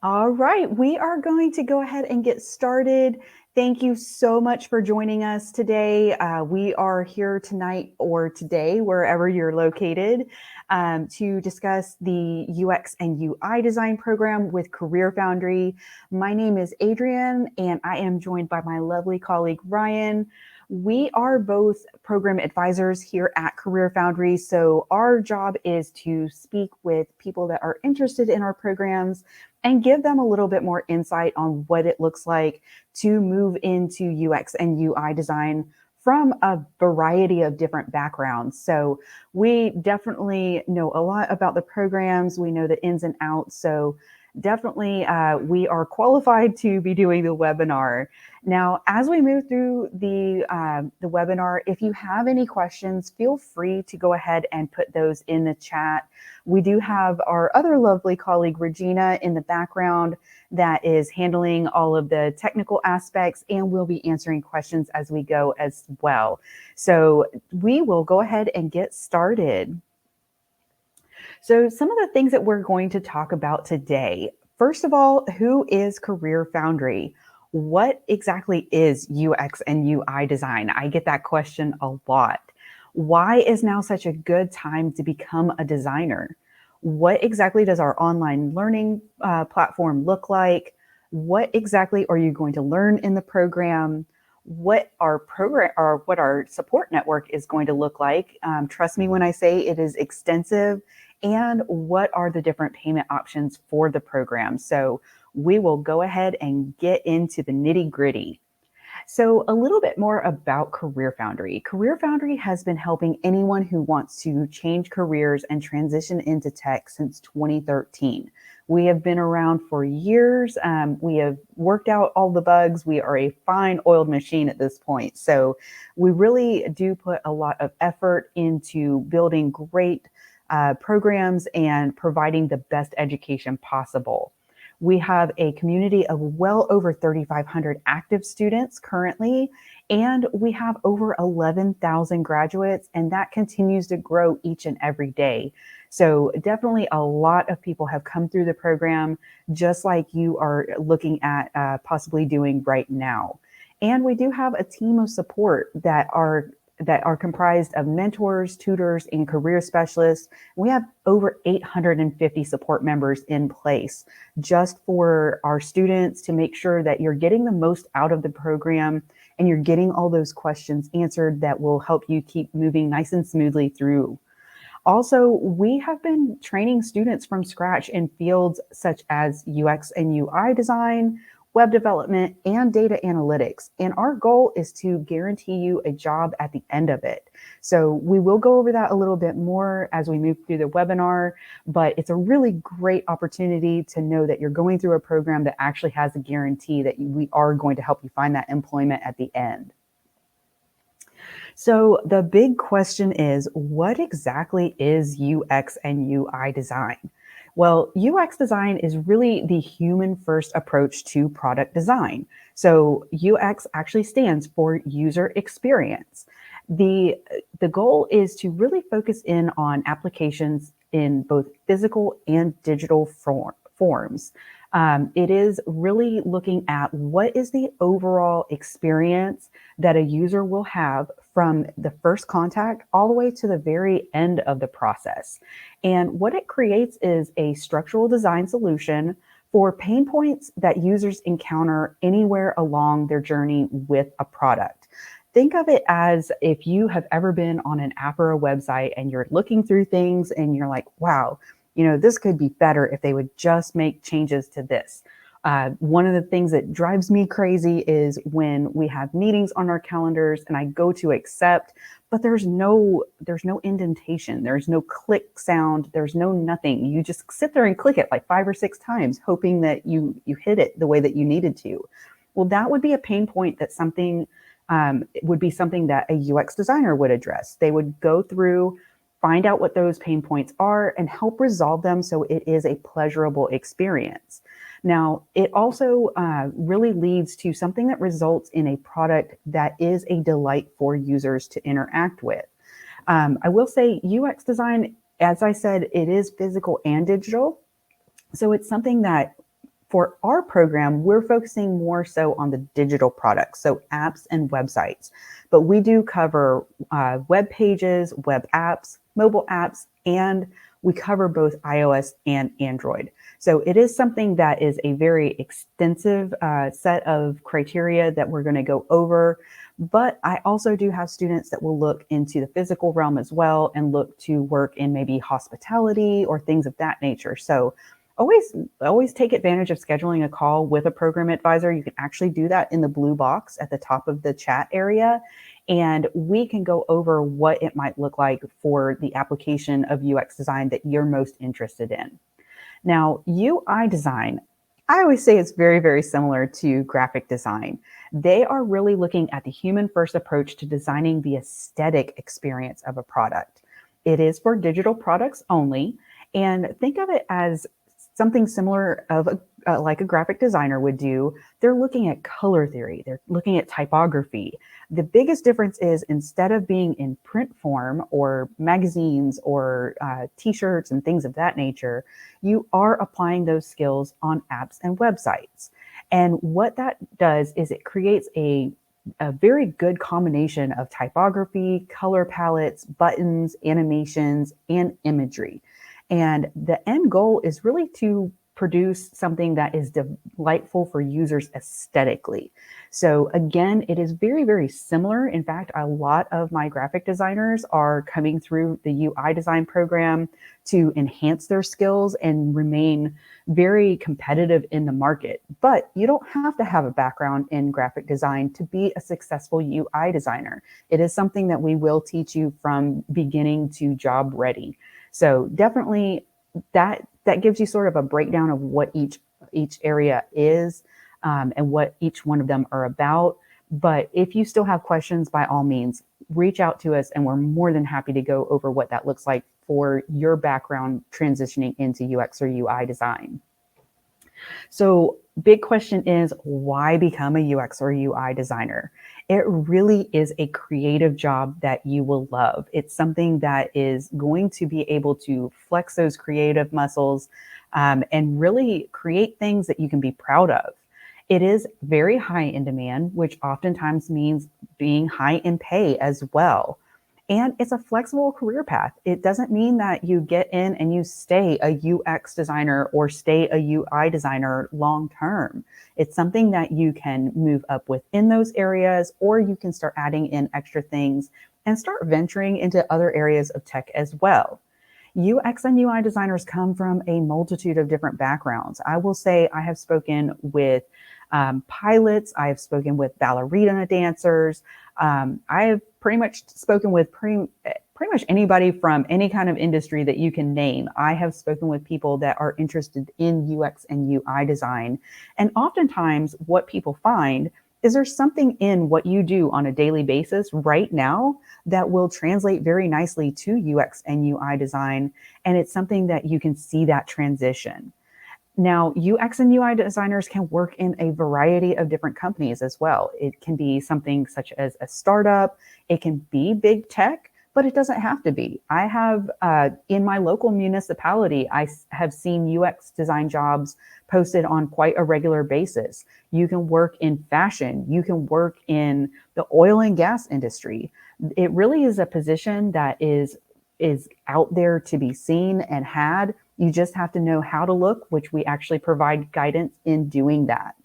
All right, we are going to go ahead and get started. Thank you so much for joining us today. We are here tonight or today, wherever you're located, to discuss the UX and UI design program with CareerFoundry. My name is Adrienne, and I am joined by my lovely colleague, Ryan. We are both program advisors here at CareerFoundry, so our job is to speak with people that are interested in our programs and give them a little bit more insight on what it looks like to move into UX and UI design from a variety of different backgrounds. So we definitely know a lot about the programs. We know the ins and outs. So definitely we are qualified to be doing the webinar. Now, as we move through the webinar, if you have any questions, feel free to go ahead and put those in the chat. We do have our other lovely colleague, Regina, in the background that is handling all of the technical aspects, and we'll be answering questions as we go as well. So we will go ahead and get started. So some of the things that we're going to talk about today, first of all, who is CareerFoundry? What exactly is UX and UI design? I get that question a lot. Why is now such a good time to become a designer? What exactly does our online learning platform look like? What exactly are you going to learn in the program? What our support network is going to look like? Trust me when I say it is extensive. And what are the different payment options for the program? So we will go ahead and get into the nitty gritty. So a little bit more about CareerFoundry. CareerFoundry has been helping anyone who wants to change careers and transition into tech since 2013. We have been around for years. We have worked out all the bugs. We are a fine oiled machine at this point. So we really do put a lot of effort into building great programs and providing the best education possible. We have a community of well over 3,500 active students currently, and we have over 11,000 graduates, and that continues to grow each and every day. So definitely a lot of people have come through the program, just like you are looking at possibly doing right now. And we do have a team of support that are comprised of mentors, tutors, and career specialists. We have over 850 support members in place just for our students to make sure that you're getting the most out of the program and you're getting all those questions answered that will help you keep moving nice and smoothly through. Also, we have been training students from scratch in fields such as UX and UI design, web development, and data analytics. And our goal is to guarantee you a job at the end of it. So we will go over that a little bit more as we move through the webinar, but it's a really great opportunity to know that you're going through a program that actually has a guarantee that we are going to help you find that employment at the end. So the big question is, what exactly is UX and UI design? Well, UX design is really the human first approach to product design. So UX actually stands for user experience. The goal is to really focus in on applications in both physical and digital forms. It is really looking at what is the overall experience that a user will have from the first contact all the way to the very end of the process. And what it creates is a structural design solution for pain points that users encounter anywhere along their journey with a product. Think of it as if you have ever been on an app or a website and you're looking through things and you're like, wow, this could be better if they would just make changes to this. One of the things that drives me crazy is when we have meetings on our calendars and I go to accept, but there's no indentation, there's no click sound, there's no nothing. You just sit there and click it like 5 or 6 times, hoping that you hit it the way that you needed to. Well, that would be a pain point that would be something that a UX designer would address. They would go through, find out what those pain points are, and help resolve them so it is a pleasurable experience. Now, it also really leads to something that results in a product that is a delight for users to interact with. I will say UX design, as I said, it is physical and digital. So it's something that For our program, we're focusing more so on the digital products, so apps and websites. But we do cover web pages, web apps, mobile apps, and we cover both iOS and Android. So it is something that is a very extensive set of criteria that we're going to go over. But I also do have students that will look into the physical realm as well and look to work in maybe hospitality or things of that nature. So always take advantage of scheduling a call with a program advisor. You can actually do that in the blue box at the top of the chat area. And we can go over what it might look like for the application of UX design that you're most interested in. Now, UI design, I always say it's very, very similar to graphic design. They are really looking at the human first approach to designing the aesthetic experience of a product. It is for digital products only. And think of it as something similar of like a graphic designer would do. They're looking at color theory. They're looking at typography. The biggest difference is instead of being in print form or magazines or t-shirts and things of that nature, you are applying those skills on apps and websites. And what that does is it creates a very good combination of typography, color palettes, buttons, animations, and imagery. And the end goal is really to produce something that is delightful for users aesthetically. So again, it is very, very similar. In fact, a lot of my graphic designers are coming through the UI design program to enhance their skills and remain very competitive in the market. But you don't have to have a background in graphic design to be a successful UI designer. It is something that we will teach you from beginning to job ready. So definitely that gives you sort of a breakdown of what each area is and what each one of them are about. But if you still have questions, by all means, reach out to us and we're more than happy to go over what that looks like for your background transitioning into UX or UI design. So big question is, why become a UX or UI designer? It really is a creative job that you will love. It's something that is going to be able to flex those creative muscles and really create things that you can be proud of. It is very high in demand, which oftentimes means being high in pay as well. And it's a flexible career path. It doesn't mean that you get in and you stay a UX designer or stay a UI designer long term. It's something that you can move up within those areas, or you can start adding in extra things and start venturing into other areas of tech as well. UX and UI designers come from a multitude of different backgrounds. I will say I have spoken with pilots, I have spoken with ballerina dancers, I have pretty much spoken with pretty much anybody from any kind of industry that you can name. I have spoken with people that are interested in UX and UI design. And oftentimes what people find is there's something in what you do on a daily basis right now that will translate very nicely to UX and UI design. And it's something that you can see that transition. Now, UX and UI designers can work in a variety of different companies as well. It can be something such as a startup. It can be big tech, but it doesn't have to be. I have, in my local municipality, I have seen UX design jobs posted on quite a regular basis. You can work in fashion. You can work in the oil and gas industry. It really is a position that is out there to be seen and had. You just have to know how to look, which we actually provide guidance in doing that.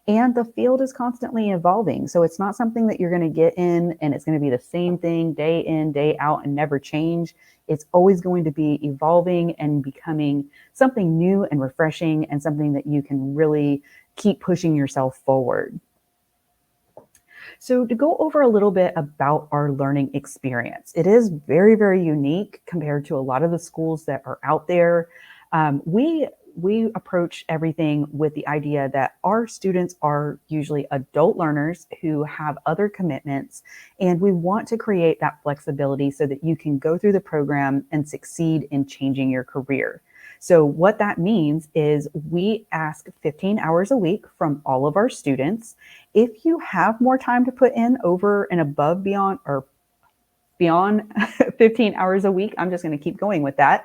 And the field is constantly evolving. So it's not something that you're going to get in and it's going to be the same thing day in, day out and never change. It's always going to be evolving and becoming something new and refreshing and something that you can really keep pushing yourself forward. So to go over a little bit about our learning experience, it is very, very unique compared to a lot of the schools that are out there. We approach everything with the idea that our students are usually adult learners who have other commitments, and we want to create that flexibility so that you can go through the program and succeed in changing your career. So what that means is we ask 15 hours a week from all of our students. If you have more time to put in over and above beyond 15 hours a week, I'm just going to keep going with that.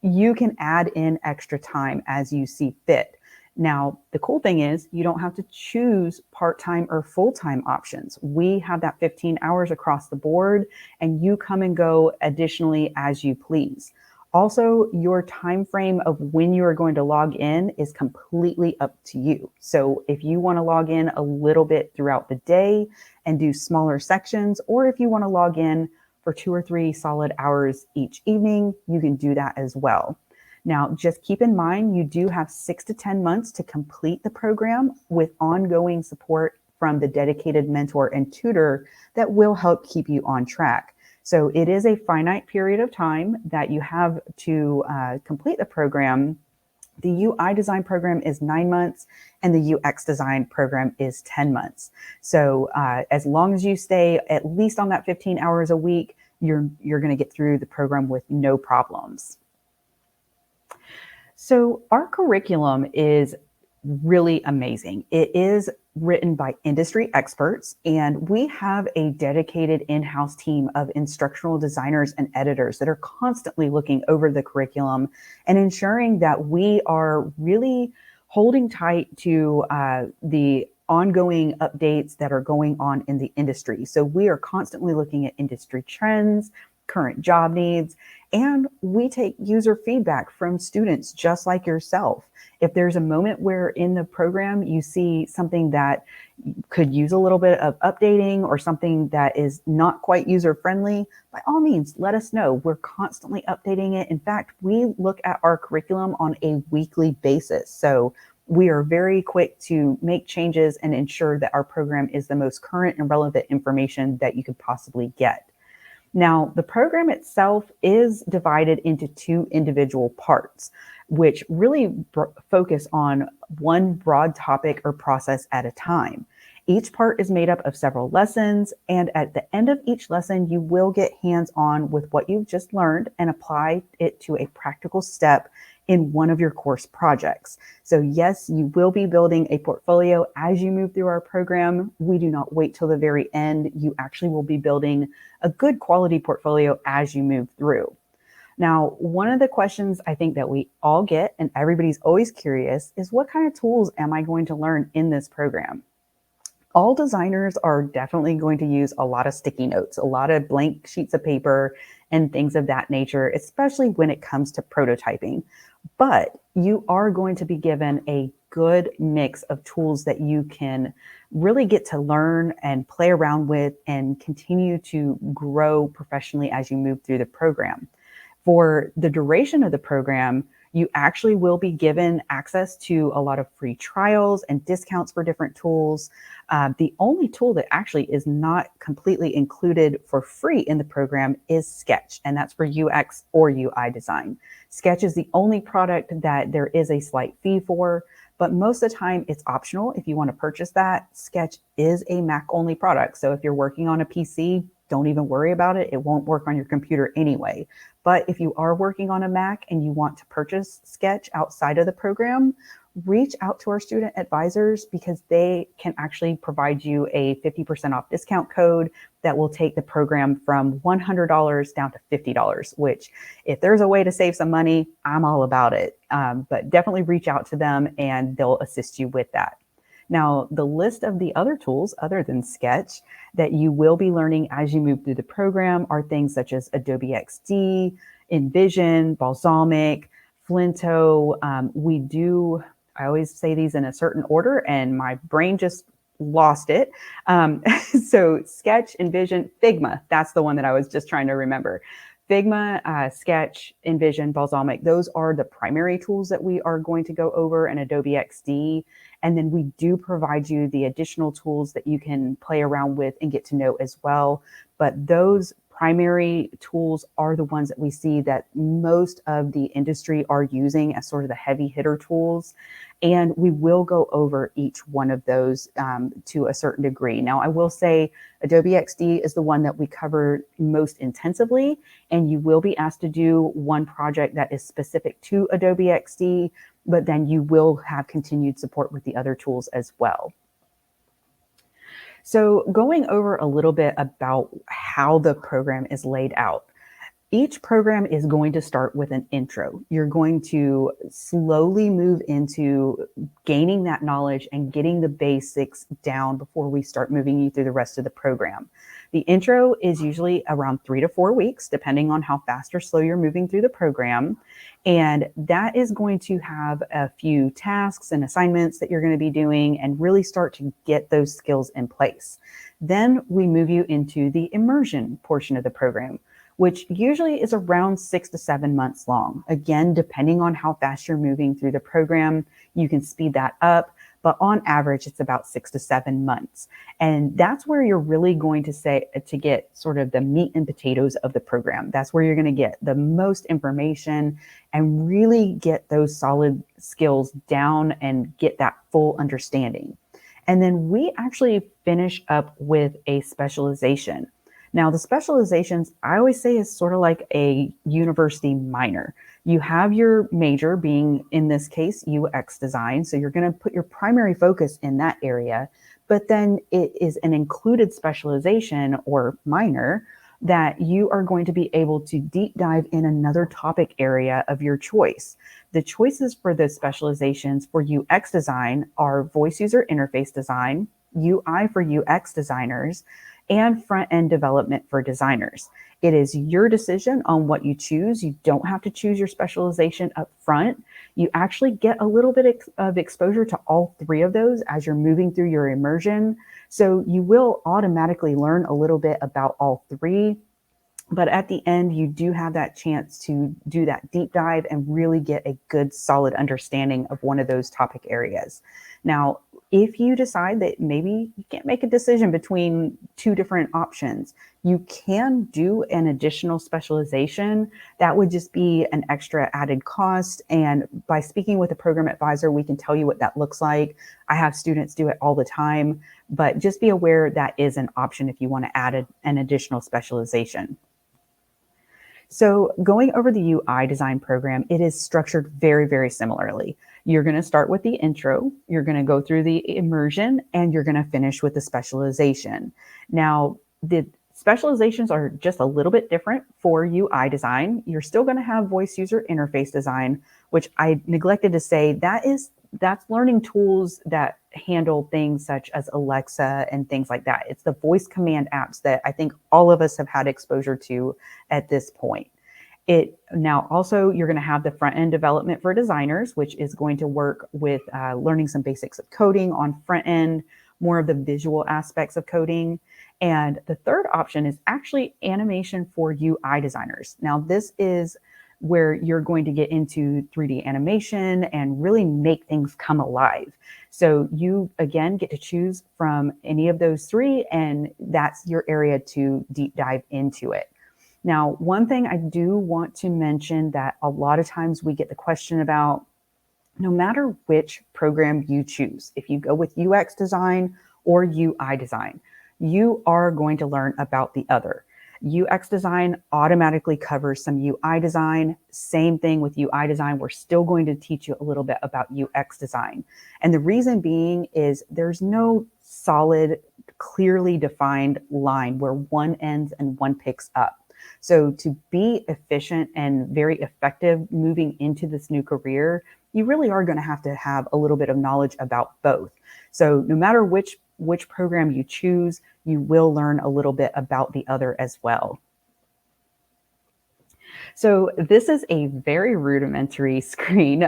You can add in extra time as you see fit. Now, the cool thing is you don't have to choose part-time or full-time options. We have that 15 hours across the board, and you come and go additionally as you please. Also, your time frame of when you are going to log in is completely up to you. So if you want to log in a little bit throughout the day and do smaller sections, or if you want to log in for 2 or 3 solid hours each evening, you can do that as well. Now, just keep in mind, you do have 6 to 10 months to complete the program with ongoing support from the dedicated mentor and tutor that will help keep you on track. So it is a finite period of time that you have to complete the program. The UI design program is 9 months and the UX design program is 10 months. So as long as you stay at least on that 15 hours a week, you're going to get through the program with no problems. So our curriculum is really amazing. It is written by industry experts, and we have a dedicated in-house team of instructional designers and editors that are constantly looking over the curriculum and ensuring that we are really holding tight to the ongoing updates that are going on in the industry. So we are constantly looking at industry trends, current job needs, and we take user feedback from students just like yourself. If there's a moment where in the program you see something that could use a little bit of updating or something that is not quite user friendly, by all means, let us know. We're constantly updating it. In fact, we look at our curriculum on a weekly basis. So we are very quick to make changes and ensure that our program is the most current and relevant information that you could possibly get. Now, the program itself is divided into 2 individual parts, which really focus on one broad topic or process at a time. Each part is made up of several lessons, and at the end of each lesson, you will get hands-on with what you've just learned and apply it to a practical step in one of your course projects. So yes, you will be building a portfolio as you move through our program. We do not wait till the very end. You actually will be building a good quality portfolio as you move through. Now, one of the questions I think that we all get, and everybody's always curious, is what kind of tools am I going to learn in this program? All designers are definitely going to use a lot of sticky notes, a lot of blank sheets of paper and things of that nature, especially when it comes to prototyping. But you are going to be given a good mix of tools that you can really get to learn and play around with and continue to grow professionally as you move through the program. For the duration of the program, you actually will be given access to a lot of free trials and discounts for different tools. The only tool that actually is not completely included for free in the program is Sketch, and that's for UX or UI design. Sketch is the only product that there is a slight fee for, but most of the time it's optional if you want to purchase that. Sketch is a Mac-only product, so if you're working on a PC, don't even worry about it. It won't work on your computer anyway. But if you are working on a Mac and you want to purchase Sketch outside of the program, reach out to our student advisors because they can actually provide you a 50% off discount code that will take the program from $100 down to $50, which if there's a way to save some money, I'm all about it. But definitely reach out to them and they'll assist you with that. Now, the list of the other tools other than Sketch that you will be learning as you move through the program are things such as Adobe XD, InVision, Balsamic, Flinto. I always say these in a certain order and my brain just lost it. So Sketch, InVision, Figma, that's the one that I was just trying to remember. Figma, Sketch, InVision, Balsamic, those are the primary tools that we are going to go over, and Adobe XD. And then we do provide you the additional tools that you can play around with and get to know as well. But those primary tools are the ones that we see that most of the industry are using as sort of the heavy hitter tools. And we will go over each one of those to a certain degree. Now, I will say Adobe XD is the one that we cover most intensively, and you will be asked to do one project that is specific to Adobe XD, but then you will have continued support with the other tools as well. So going over a little bit about how the program is laid out. Each program is going to start with an intro. You're going to slowly move into gaining that knowledge and getting the basics down before we start moving you through the rest of the program. The intro is usually around 3 to 4 weeks, depending on how fast or slow you're moving through the program. And that is going to have a few tasks and assignments that you're going to be doing and really start to get those skills in place. Then we move you into the immersion portion of the program, which usually is around 6 to 7 months long. Again, depending on how fast you're moving through the program, you can speed that up, but on average, it's about 6 to 7 months. And that's where you're really going to get sort of the meat and potatoes of the program. That's where you're going to get the most information and really get those solid skills down and get that full understanding. And then we actually finish up with a specialization. Now, the specializations, I always say, is sort of like a university minor. You have your major being, in this case, UX design. So you're going to put your primary focus in that area, but then it is an included specialization or minor that you are going to be able to deep dive in another topic area of your choice. The choices for the specializations for UX design are voice user interface design, UI for UX designers, and front-end development for designers. It is your decision on what you choose. You don't have to choose your specialization up front. You actually get a little bit of exposure to all three of those as you're moving through your immersion. So you will automatically learn a little bit about all three. But at the end, you do have that chance to do that deep dive and really get a good, solid understanding of one of those topic areas. Now, if you decide that maybe you can't make a decision between two different options, you can do an additional specialization. That would just be an extra added cost. And by speaking with a program advisor, we can tell you what that looks like. I have students do it all the time, but just be aware that is an option if you want to add an additional specialization. So going over the UI design program, it is structured very, very similarly. You're going to start with the intro, you're going to go through the immersion, and you're going to finish with the specialization. Now, the specializations are just a little bit different for UI design. You're still going to have voice user interface design, which I neglected to say, that's learning tools that handle things such as Alexa and things like that. It's the voice command apps that I think all of us have had exposure to at this point. Now also you're going to have the front end development for designers, which is going to work with learning some basics of coding on front end, more of the visual aspects of coding. And the third option is actually animation for UI designers. Now this is where you're going to get into 3D animation and really make things come alive. So you, again, get to choose from any of those three, and that's your area to deep dive into it. Now, one thing I do want to mention that a lot of times we get the question about, no matter which program you choose, if you go with UX design or UI design, you are going to learn about the other. UX design automatically covers some UI design. Same thing with UI design. We're still going to teach you a little bit about UX design. And the reason being is there's no solid, clearly defined line where one ends and one picks up. So to be efficient and very effective moving into this new career, you really are going to have a little bit of knowledge about both. So no matter which program you choose, you will learn a little bit about the other as well. So this is a very rudimentary screen,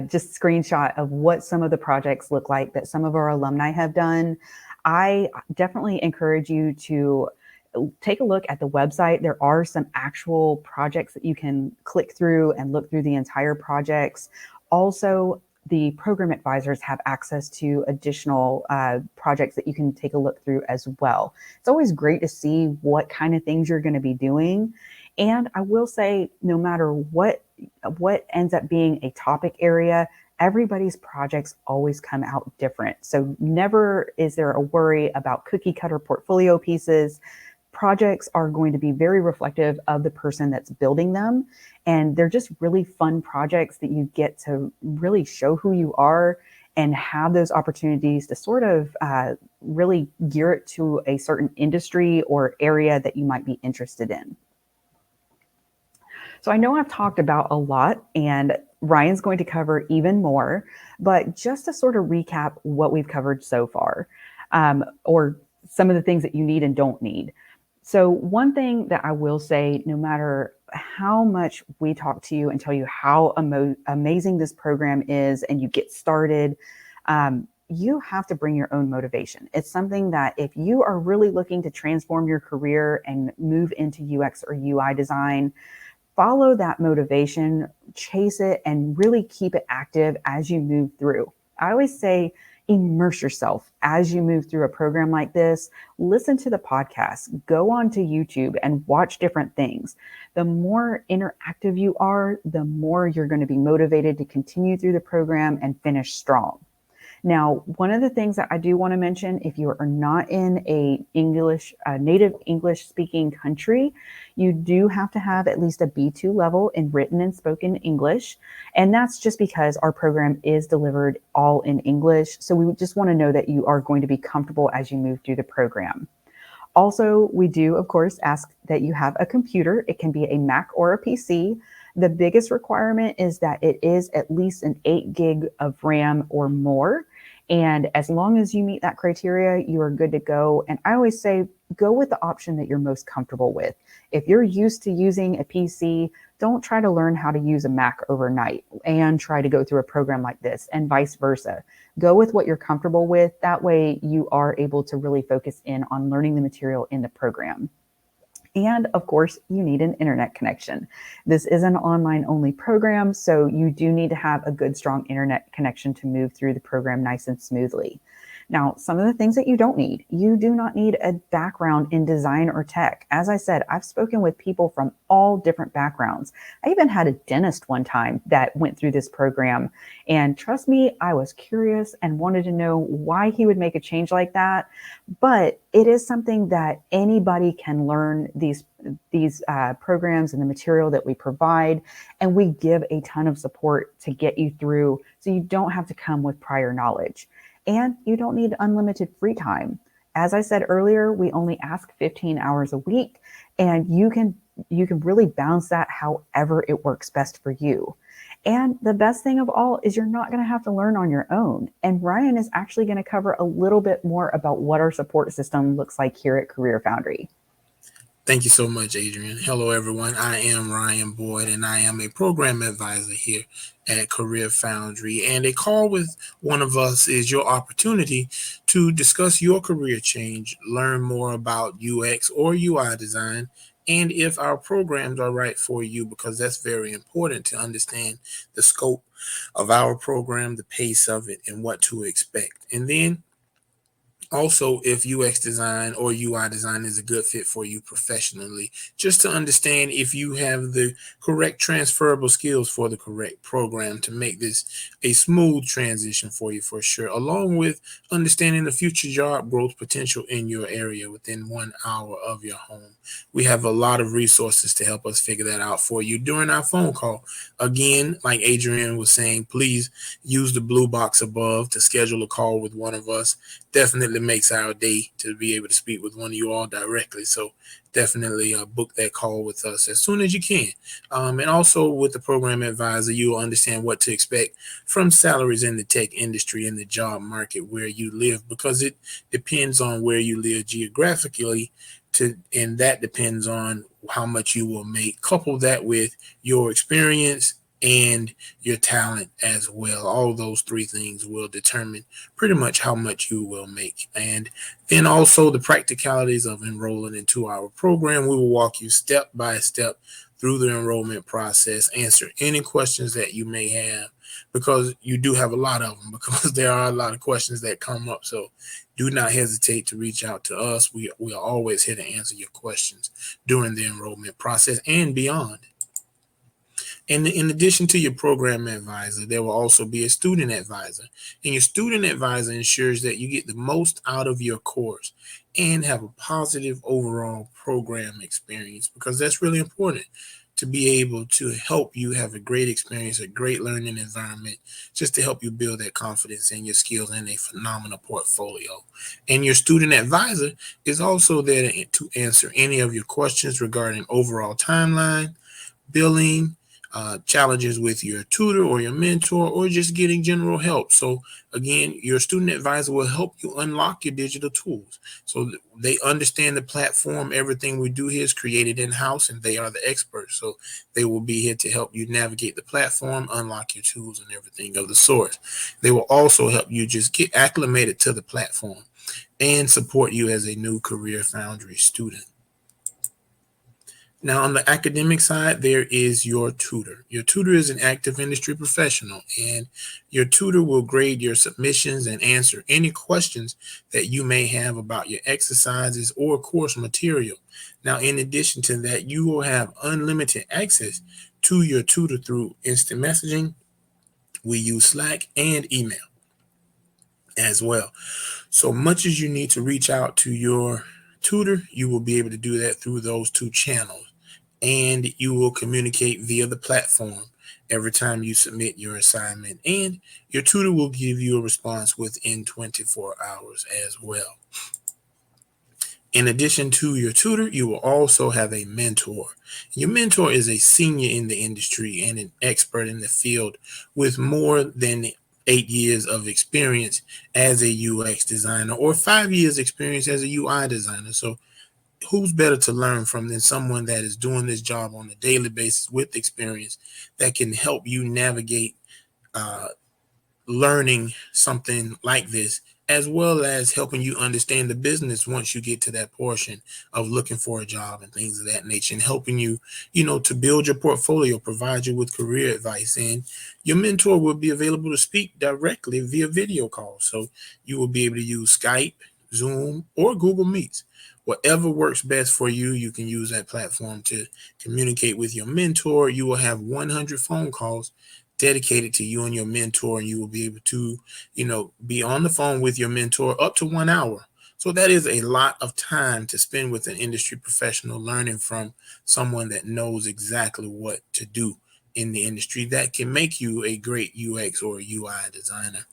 just screenshot of what some of the projects look like that some of our alumni have done. I definitely encourage you to take a look at the website. There are some actual projects that you can click through and look through the entire projects. Also, the program advisors have access to additional projects that you can take a look through as well. It's always great to see what kind of things you're going to be doing. And I will say, no matter what ends up being a topic area, everybody's projects always come out different. So never is there a worry about cookie cutter portfolio pieces. Projects are going to be very reflective of the person that's building them. And they're just really fun projects that you get to really show who you are and have those opportunities to sort of really gear it to a certain industry or area that you might be interested in. So I know I've talked about a lot, and Ryan's going to cover even more, but just to sort of recap what we've covered so far, or some of the things that you need and don't need. So, one thing that I will say, no matter how much we talk to you and tell you how amazing this program is, and you get started, you have to bring your own motivation. It's something that if you are really looking to transform your career and move into UX or UI design, follow that motivation, chase it, and really keep it active as you move through. I always say, immerse yourself as you move through a program like this. Listen to the podcast, go onto YouTube and watch different things. The more interactive you are, the more you're going to be motivated to continue through the program and finish strong. Now, one of the things that I do want to mention, if you are not in a native English speaking country, you do have to have at least a B2 level in written and spoken English. And that's just because our program is delivered all in English. So we just want to know that you are going to be comfortable as you move through the program. Also, we do, of course, ask that you have a computer. It can be a Mac or a PC. The biggest requirement is that it is at least an 8 gig of RAM or more. And as long as you meet that criteria, you are good to go. And I always say, go with the option that you're most comfortable with. If you're used to using a PC, don't try to learn how to use a Mac overnight and try to go through a program like this, and vice versa. Go with what you're comfortable with. That way you are able to really focus in on learning the material in the program. And of course, you need an internet connection. This is an online only program, so you do need to have a good, strong internet connection to move through the program nice and smoothly. Now, some of the things that you don't need, you do not need a background in design or tech. As I said, I've spoken with people from all different backgrounds. I even had a dentist one time that went through this program. And trust me, I was curious and wanted to know why he would make a change like that. But it is something that anybody can learn these programs and the material that we provide, and we give a ton of support to get you through, so you don't have to come with prior knowledge. And you don't need unlimited free time. As I said earlier, we only ask 15 hours a week, and you can really bounce that however it works best for you. And the best thing of all is you're not going to have to learn on your own. And Ryan is actually going to cover a little bit more about what our support system looks like here at CareerFoundry. Thank you so much, Adrian. Hello, everyone. I am Ryan Boyd, and I am a program advisor here at CareerFoundry. And a call with one of us is your opportunity to discuss your career change, learn more about UX or UI design, and if our programs are right for you, because that's very important to understand the scope of our program, the pace of it, and what to expect. And then also if UX design or UI design is a good fit for you professionally, just to understand if you have the correct transferable skills for the correct program to make this a smooth transition for you for sure, along with understanding the future job growth potential in your area within 1 hour of your home. We have a lot of resources to help us figure that out for you during our phone call. Again, like Adrian was saying, please use the blue box above to schedule a call with one of us. Definitely makes our day to be able to speak with one of you all directly. So definitely book that call with us as soon as you can. And also with the program advisor, you will understand what to expect from salaries in the tech industry and the job market where you live, because it depends on where you live geographically, and that depends on how much you will make. Couple that with your experience and your talent as well. All those three things will determine pretty much how much you will make. And then also the practicalities of enrolling into our program. We will walk you step by step through the enrollment process, answer any questions that you may have, because you do have a lot of them, because there are a lot of questions that come up. So do not hesitate to reach out to us. We are always here to answer your questions during the enrollment process and beyond. And in addition to your program advisor, there will also be a student advisor. And your student advisor ensures that you get the most out of your course and have a positive overall program experience, because that's really important to be able to help you have a great experience, a great learning environment, just to help you build that confidence in your skills and a phenomenal portfolio. And your student advisor is also there to answer any of your questions regarding overall timeline, billing, challenges with your tutor or your mentor, or just getting general help. So again, your student advisor will help you unlock your digital tools. So they understand the platform. Everything we do here is created in-house, and they are the experts. So they will be here to help you navigate the platform, unlock your tools, and everything of the sort. They will also help you just get acclimated to the platform and support you as a new Career Foundry student. Now, on the academic side, there is your tutor. Your tutor is an active industry professional, and your tutor will grade your submissions and answer any questions that you may have about your exercises or course material. Now, in addition to that, you will have unlimited access to your tutor through instant messaging. We use Slack and email as well. So much as you need to reach out to your tutor, you will be able to do that through those two channels. And you will communicate via the platform every time you submit your assignment. And your tutor will give you a response within 24 hours as well. In addition to your tutor, you will also have a mentor. Your mentor is a senior in the industry and an expert in the field with more than 8 years of experience as a UX designer or 5 years experience as a UI designer. So who's better to learn from than someone that is doing this job on a daily basis with experience that can help you navigate uh, learning something like this, as well as helping you understand the business once you get to that portion of looking for a job and things of that nature, and helping you, to build your portfolio, provide you with career advice. And your mentor will be available to speak directly via video call. So you will be able to use Skype, Zoom, or Google Meets. Whatever works best for you, you can use that platform to communicate with your mentor. You will have 100 phone calls dedicated to you and your mentor, and you will be able to, be on the phone with your mentor up to 1 hour. So that is a lot of time to spend with an industry professional, learning from someone that knows exactly what to do in the industry that can make you a great UX or UI designer.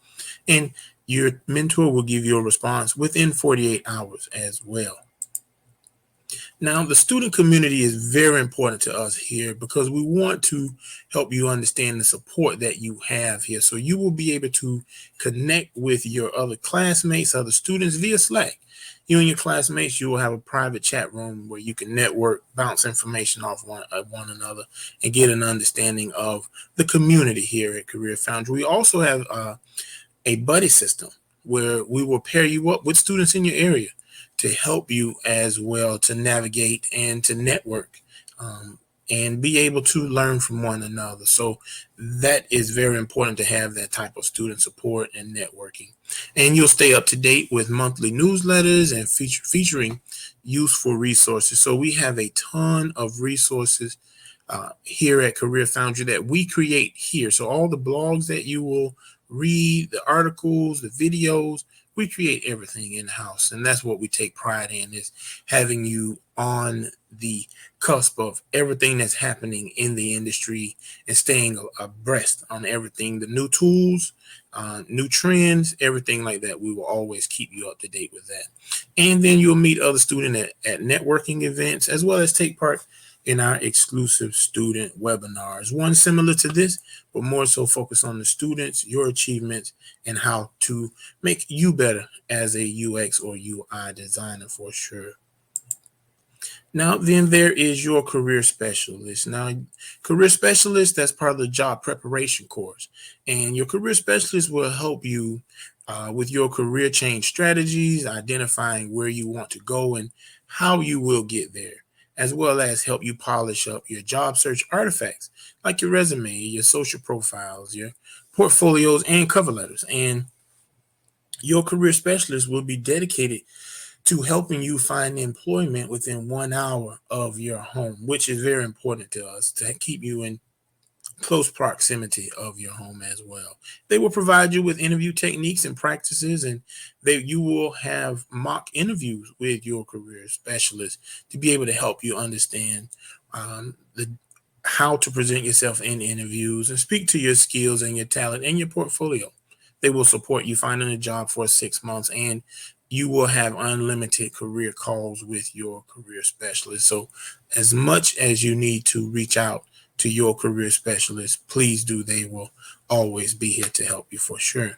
And your mentor will give you a response within 48 hours as well. Now, the student community is very important to us here because we want to help you understand the support that you have here. So you will be able to connect with your other classmates, other students via Slack. You and your classmates, you will have a private chat room where you can network, bounce information off one another, and get an understanding of the community here at Career Foundry. We also have a buddy system where we will pair you up with students in your area to help you as well to navigate and to network, and be able to learn from one another. So that is very important to have that type of student support and networking. And you'll stay up to date with monthly newsletters and featuring useful resources. So we have a ton of resources here at Career Foundry that we create here. So all the blogs that you will read, the articles, the videos, we create everything in-house. And that's what we take pride in, is having you on the cusp of everything that's happening in the industry and staying abreast on everything, the new tools, new trends, everything like that. We will always keep you up to date with that. And then you'll meet other students at networking events, as well as take part in our exclusive student webinars, one similar to this, but more so focused on the students, your achievements, and how to make you better as a UX or UI designer for sure. Now, then there is your career specialist. Now, career specialist, that's part of the job preparation course. And your career specialist will help you with your career change strategies, identifying where you want to go and how you will get there, as well as help you polish up your job search artifacts, like your resume, your social profiles, your portfolios, and cover letters. And your career specialist will be dedicated to helping you find employment within 1 hour of your home, which is very important to us to keep you in close proximity of your home as well. They will provide you with interview techniques and practices, and you will have mock interviews with your career specialist to be able to help you understand how to present yourself in interviews and speak to your skills and your talent and your portfolio. They will support you finding a job for 6 months, and you will have unlimited career calls with your career specialist. So as much as you need to reach out to your career specialist, please do. They will always be here to help you for sure.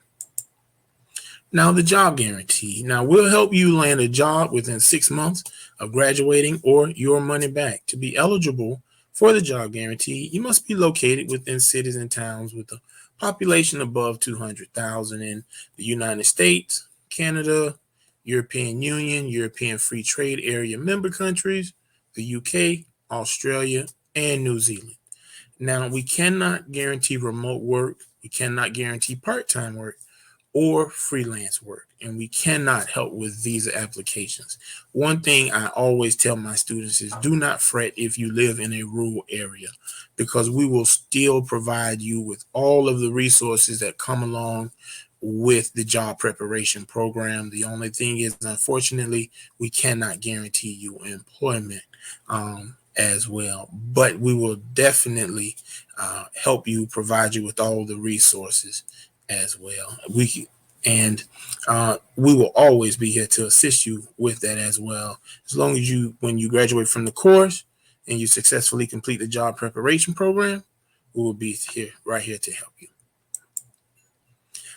Now, the job guarantee. Now, we'll help you land a job within 6 months of graduating or your money back. To be eligible for the job guarantee, you must be located within cities and towns with a population above 200,000 in the United States, Canada, European Union, European Free Trade Area member countries, the UK, Australia, and New Zealand. Now, we cannot guarantee remote work. We cannot guarantee part-time work or freelance work, and we cannot help with visa applications. One thing I always tell my students is do not fret if you live in a rural area, because we will still provide you with all of the resources that come along with the job preparation program. The only thing is, unfortunately, we cannot guarantee you employment as well, but we will definitely help you, provide you with all the resources as well. We will always be here to assist you with that as well. As long as when you graduate from the course and you successfully complete the job preparation program, we will be right here to help you.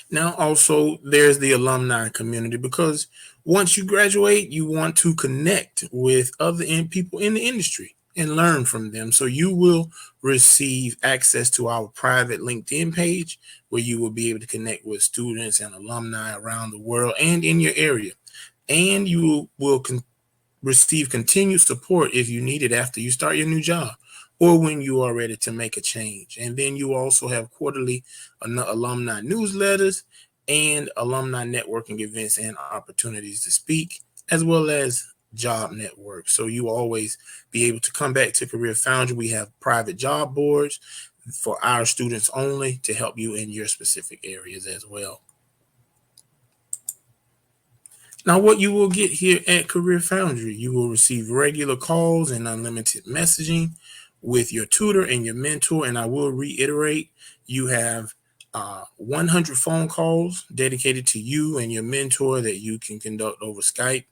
Now, also, there's the alumni community, because once you graduate, you want to connect with other people in the industry and learn from them. So you will receive access to our private LinkedIn page, where you will be able to connect with students and alumni around the world and in your area. And you will receive continued support if you need it after you start your new job or when you are ready to make a change. And then you also have quarterly alumni newsletters and alumni networking events and opportunities to speak, as well as job network. So you will always be able to come back to CareerFoundry. We have private job boards for our students only to help you in your specific areas as well. Now, what you will get here at CareerFoundry, you will receive regular calls and unlimited messaging with your tutor and your mentor. And I will reiterate, you have 100 phone calls dedicated to you and your mentor that you can conduct over Skype,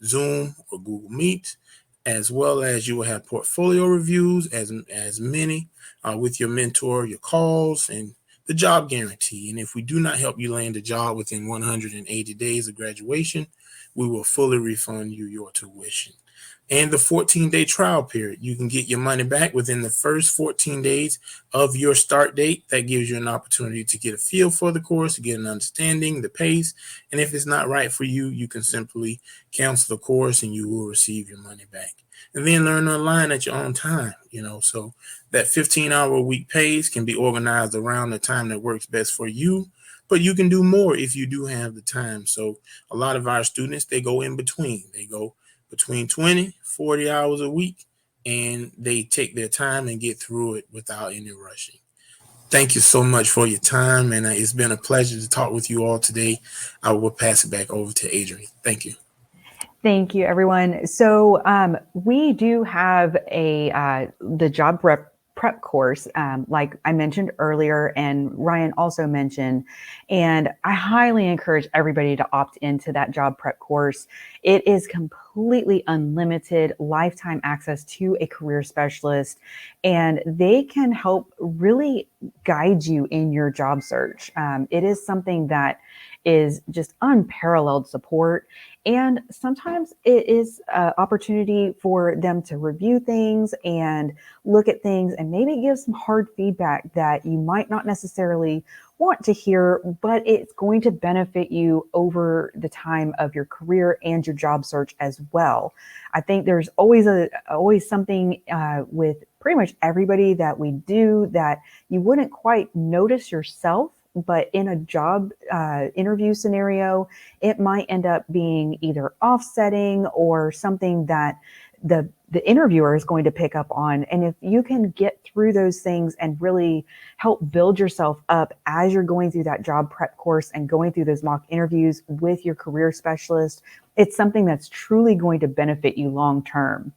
Zoom, or Google Meet, as well as you will have portfolio reviews as many with your mentor, your calls, and the job guarantee. And if we do not help you land a job within 180 days of graduation, we will fully refund you your tuition. And the 14-day trial period, you can get your money back within the first 14 days of your start date. That gives you an opportunity to get a feel for the course, to get an understanding, the pace. And if it's not right for you, you can simply cancel the course and you will receive your money back. And then learn online at your own time, so that 15-hour-a-week pace can be organized around the time that works best for you. But you can do more if you do have the time. So a lot of our students, they go in between. They go between 20, 40 hours a week, and they take their time and get through it without any rushing. Thank you so much for your time, and it's been a pleasure to talk with you all today. I will pass it back over to Adrian. Thank you. Thank you, everyone. So we do have the job prep course, like I mentioned earlier, and Ryan also mentioned, and I highly encourage everybody to opt into that job prep course. It is completely unlimited, lifetime access to a career specialist, and they can help really guide you in your job search. It is something that is just unparalleled support. And sometimes it is an opportunity for them to review things and look at things and maybe give some hard feedback that you might not necessarily want to hear, but it's going to benefit you over the time of your career and your job search as well. I think there's always something with pretty much everybody that we do that you wouldn't quite notice yourself, but in a job interview scenario, it might end up being either offsetting or something that the interviewer is going to pick up on. And if you can get through those things and really help build yourself up as you're going through that job prep course and going through those mock interviews with your career specialist, it's something that's truly going to benefit you long term.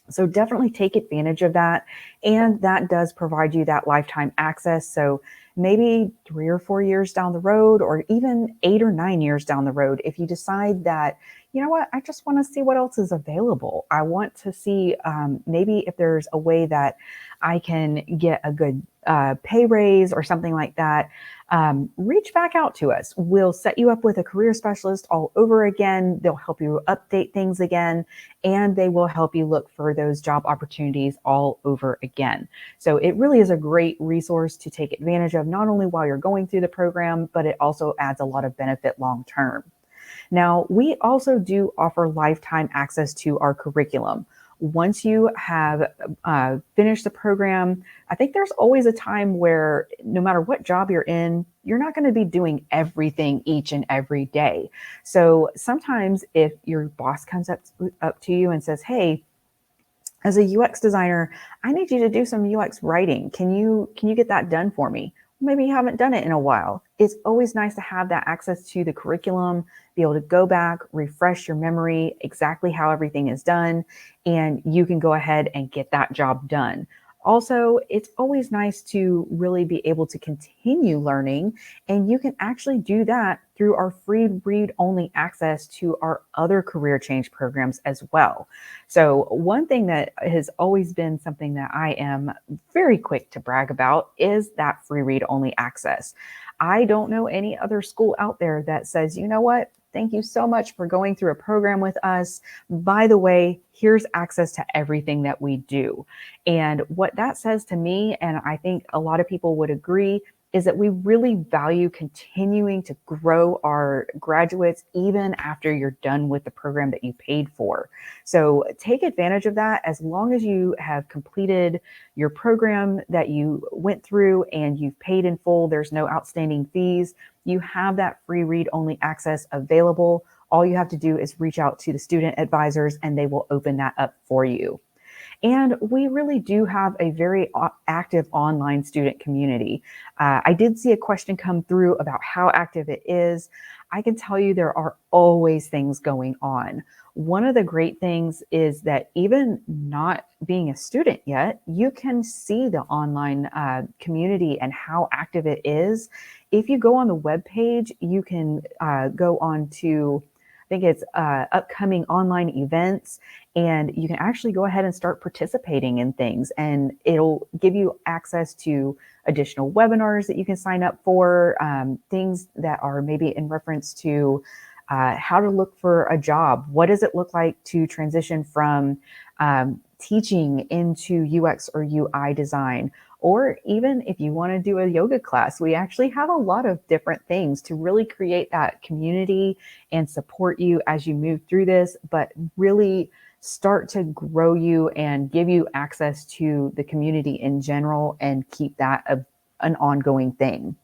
So definitely take advantage of that. And that does provide you that lifetime access. So maybe 3 or 4 years down the road, or even 8 or 9 years down the road, if you decide that, you know what, I just want to see what else is available. I want to see maybe if there's a way that I can get a good pay raise or something like that. Reach back out to us. We'll set you up with a career specialist all over again. They'll help you update things again, and they will help you look for those job opportunities all over again. So it really is a great resource to take advantage of, not only while you're going through the program, but it also adds a lot of benefit long term. Now, we also do offer lifetime access to our curriculum. Once you have finished the program, I think there's always a time where no matter what job you're in, you're not going to be doing everything each and every day. So sometimes if your boss comes up to you and says, hey, as a UX designer, I need you to do some UX writing. Can you get that done for me? Maybe you haven't done it in a while. It's always nice to have that access to the curriculum, be able to go back, refresh your memory, exactly how everything is done, and you can go ahead and get that job done. Also, it's always nice to really be able to continue learning, and you can actually do that through our free read-only access to our other career change programs as well. So one thing that has always been something that I am very quick to brag about is that free read-only access. I don't know any other school out there that says, you know what, thank you so much for going through a program with us. By the way, here's access to everything that we do. And what that says to me, and I think a lot of people would agree, is that we really value continuing to grow our graduates even after you're done with the program that you paid for. So take advantage of that. As long as you have completed your program that you went through and you've paid in full, there's no outstanding fees, you have that free read-only access available. All you have to do is reach out to the student advisors and they will open that up for you. And we really do have a very active online student community. I did see a question come through about how active it is. I can tell you there are always things going on. One of the great things is that even not being a student yet, you can see the online community and how active it is. If you go on the webpage, you can go on to, I think it's upcoming online events, and you can actually go ahead and start participating in things, and it'll give you access to additional webinars that you can sign up for, things that are maybe in reference to how to look for a job. What does it look like to transition from teaching into UX or UI design? Or even if you want to do a yoga class, we actually have a lot of different things to really create that community and support you as you move through this, but really start to grow you and give you access to the community in general and keep that an ongoing thing.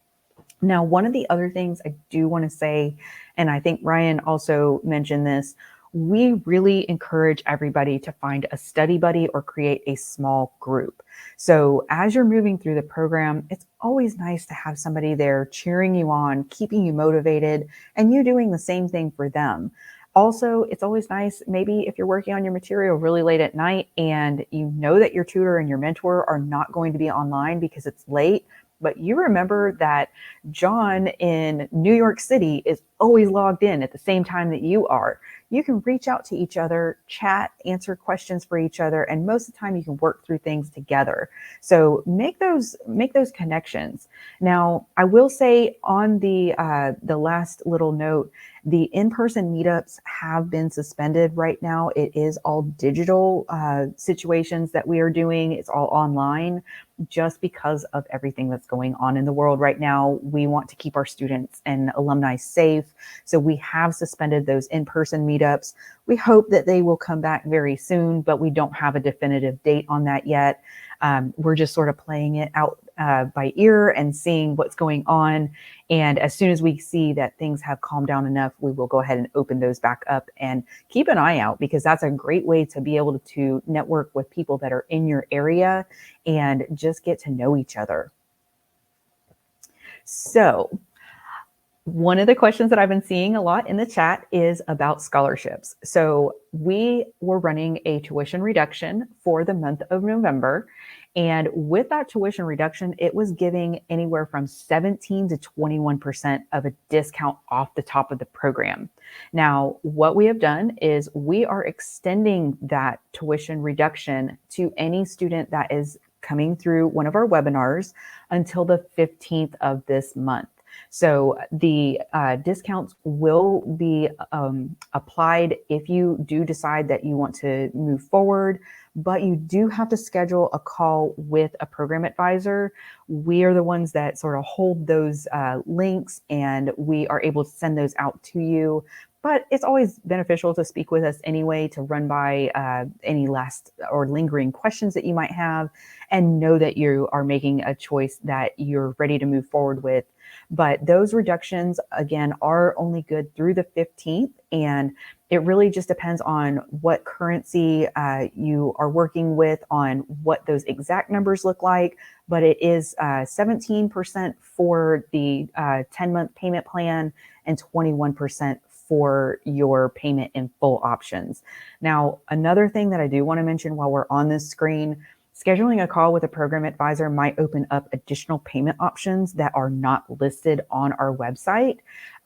Now, one of the other things I do want to say, and I think Ryan also mentioned this, we really encourage everybody to find a study buddy or create a small group. So as you're moving through the program, it's always nice to have somebody there cheering you on, keeping you motivated, and you doing the same thing for them. Also, it's always nice, maybe if you're working on your material really late at night and you know that your tutor and your mentor are not going to be online because it's late, but you remember that John in New York City is always logged in at the same time that you are. You can reach out to each other, chat, answer questions for each other, and most of the time you can work through things together. So make those connections. Now, I will say on the last little note, the in-person meetups have been suspended right now. It is all digital situations that we are doing. It's all online just because of everything that's going on in the world right now. We want to keep our students and alumni safe. So we have suspended those in-person meetups. We hope that they will come back very soon, but we don't have a definitive date on that yet. We're just sort of playing it out by ear and seeing what's going on. And as soon as we see that things have calmed down enough, we will go ahead and open those back up and keep an eye out, because that's a great way to be able to network with people that are in your area and just get to know each other. So one of the questions that I've been seeing a lot in the chat is about scholarships. So we were running a tuition reduction for the month of November, And with that tuition reduction, it was giving anywhere from 17 to 21% of a discount off the top of the program. Now, what we have done is we are extending that tuition reduction to any student that is coming through one of our webinars until the 15th of this month. So the discounts will be applied if you do decide that you want to move forward, but you do have to schedule a call with a program advisor. We are the ones that sort of hold those links, and we are able to send those out to you. But it's always beneficial to speak with us anyway, to run by any last or lingering questions that you might have, and know that you are making a choice that you're ready to move forward with. But those reductions, again, are only good through the 15th. And it really just depends on what currency you are working with, on what those exact numbers look like. But it is 17% for the 10-month payment plan and 21% for your payment in full options. Now, another thing that I do want to mention while we're on this screen, scheduling a call with a program advisor might open up additional payment options that are not listed on our website.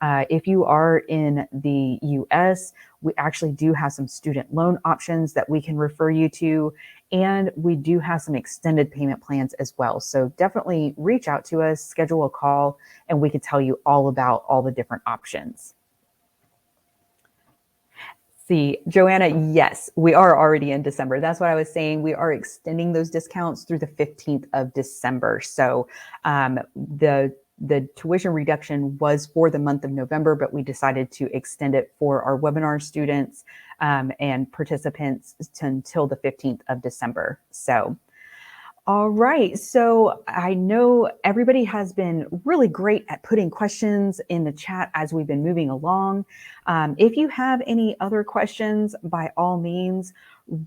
If you are in the US, we actually do have some student loan options that we can refer you to, and we do have some extended payment plans as well. So definitely reach out to us, schedule a call, and we can tell you all about all the different options. See, Joanna, yes, we are already in December. That's what I was saying. We are extending those discounts through the 15th of December. So the tuition reduction was for the month of November, but we decided to extend it for our webinar students and participants until the 15th of December. So all right. So I know everybody has been really great at putting questions in the chat as we've been moving along. If you have any other questions, by all means,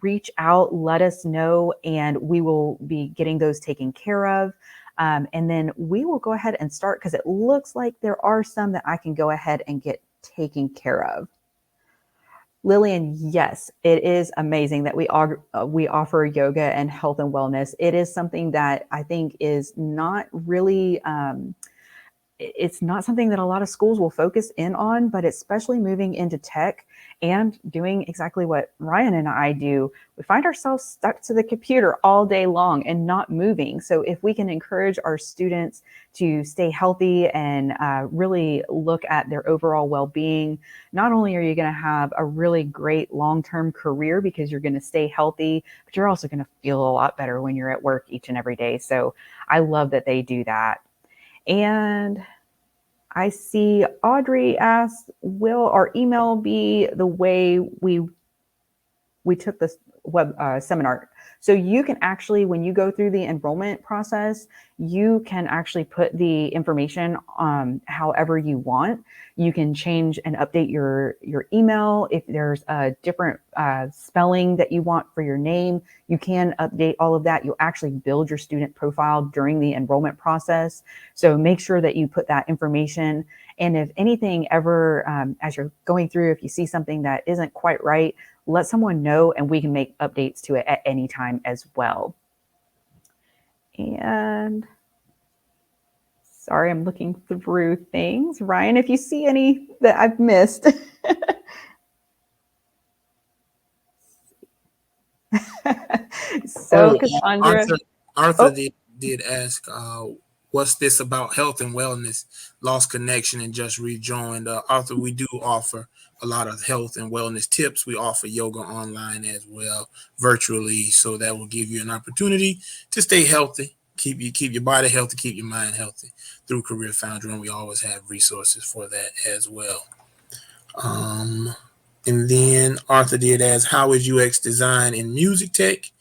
reach out, let us know, and we will be getting those taken care of. And then we will go ahead and start, because it looks like there are some that I can go ahead and get taken care of. Lillian, yes, it is amazing that we offer yoga and health and wellness. It is something that I think is not really it's not something that a lot of schools will focus in on, but especially moving into tech and doing exactly what Ryan and I do, we find ourselves stuck to the computer all day long and not moving. So if we can encourage our students to stay healthy and really look at their overall well-being, not only are you going to have a really great long-term career because you're going to stay healthy, but you're also going to feel a lot better when you're at work each and every day. So I love that they do that. And I see Audrey asked, will our email be the way we took this web seminar? So you can actually, when you go through the enrollment process, you can actually put the information however you want. You can change and update your email. If there's a different spelling that you want for your name, you can update all of that. You'll actually build your student profile during the enrollment process. So make sure that you put that information. And if anything ever, as you're going through, if you see something that isn't quite right, let someone know and we can make updates to it at any time as well. And sorry, I'm looking through things. Ryan, if you see any that I've missed. So Cassandra. Arthur did ask, what's this about health and wellness? Lost connection and just rejoined. Arthur, we do offer a lot of health and wellness tips. We offer yoga online as well, virtually, so that will give you an opportunity to stay healthy, keep your body healthy, keep your mind healthy through CareerFoundry, and we always have resources for that as well. And then Arthur did ask, how is UX design in music tech?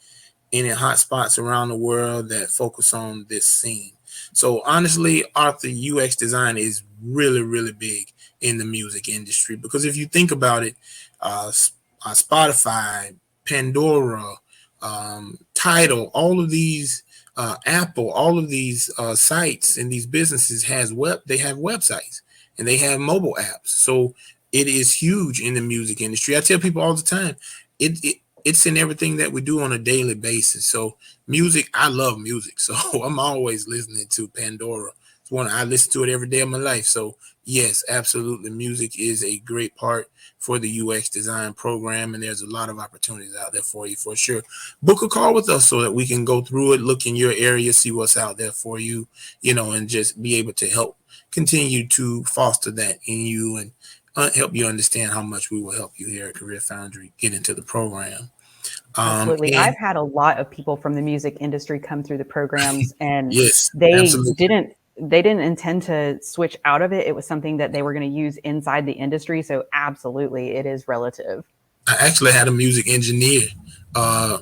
Any hotspots around the world that focus on this scene? So honestly, Arthur, UX design is really, really big in the music industry, because if you think about it, Spotify, Pandora, Tidal, all of these, Apple, all of these sites and these businesses they have websites and they have mobile apps. So it is huge in the music industry. I tell people all the time, it's in everything that we do on a daily basis. So music, I love music. So I'm always listening to Pandora. It's one I listen to it every day of my life. So yes, absolutely. Music is a great part for the UX design program, and there's a lot of opportunities out there for you for sure. Book a call with us so that we can go through it, look in your area, see what's out there for you, and just be able to help continue to foster that in you and help you understand how much we will help you here at Career Foundry get into the program. Absolutely. And I've had a lot of people from the music industry come through the programs, and yes, they absolutely. didn't they didn't intend to switch out of it. It was something that they were going to use inside the industry. So absolutely, it is relative. I actually had a music engineer. Uh,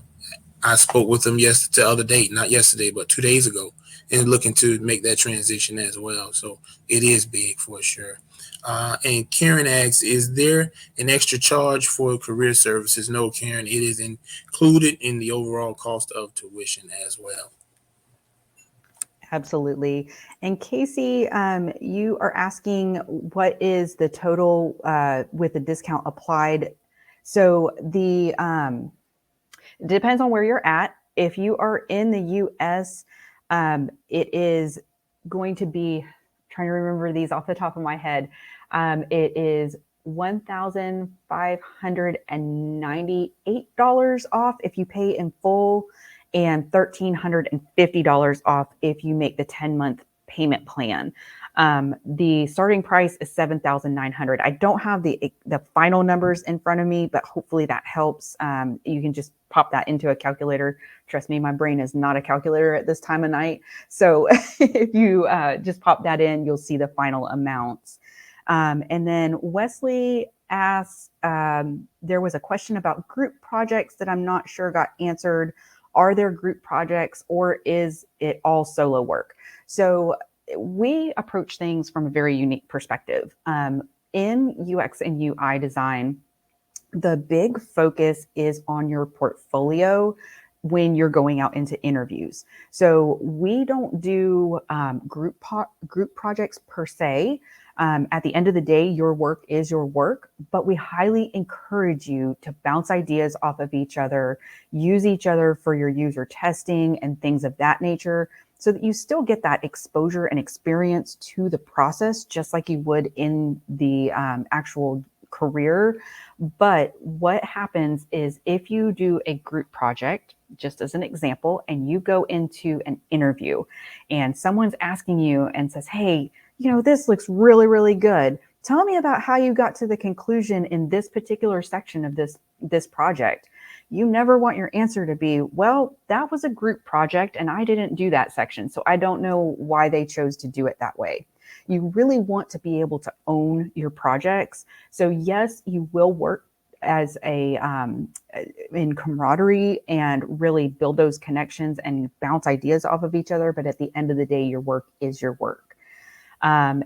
I spoke with him the other day, not yesterday, but 2 days ago, and looking to make that transition as well. So it is big for sure. And Karen asks, is there an extra charge for career services? No, Karen, it is included in the overall cost of tuition as well. Absolutely. And Casey, you are asking what is the total with the discount applied. So it depends on where you're at. If you are in the US, it is going to be, trying to remember these off the top of my head, it is $1,598 off if you pay in full, and $1,350 off if you make the 10-month payment plan. The starting price is $7,900. I don't have the final numbers in front of me, but hopefully that helps. You can just pop that into a calculator. Trust me, my brain is not a calculator at this time of night. So if you just pop that in, you'll see the final amounts. And then Wesley asks, there was a question about group projects that I'm not sure got answered. Are there group projects, or is it all solo work? So we approach things from a very unique perspective. In UX and UI design, the big focus is on your portfolio when you're going out into interviews. So we don't do group projects per se. At the end of the day, your work is your work, but we highly encourage you to bounce ideas off of each other, use each other for your user testing and things of that nature, so that you still get that exposure and experience to the process, just like you would in the actual career. But what happens is if you do a group project, just as an example, and you go into an interview and someone's asking you and says, hey, this looks really, really good. Tell me about how you got to the conclusion in this particular section of this project. You never want your answer to be, well, that was a group project and I didn't do that section, so I don't know why they chose to do it that way. You really want to be able to own your projects. So yes, you will work as in camaraderie and really build those connections and bounce ideas off of each other. But at the end of the day, your work is your work. And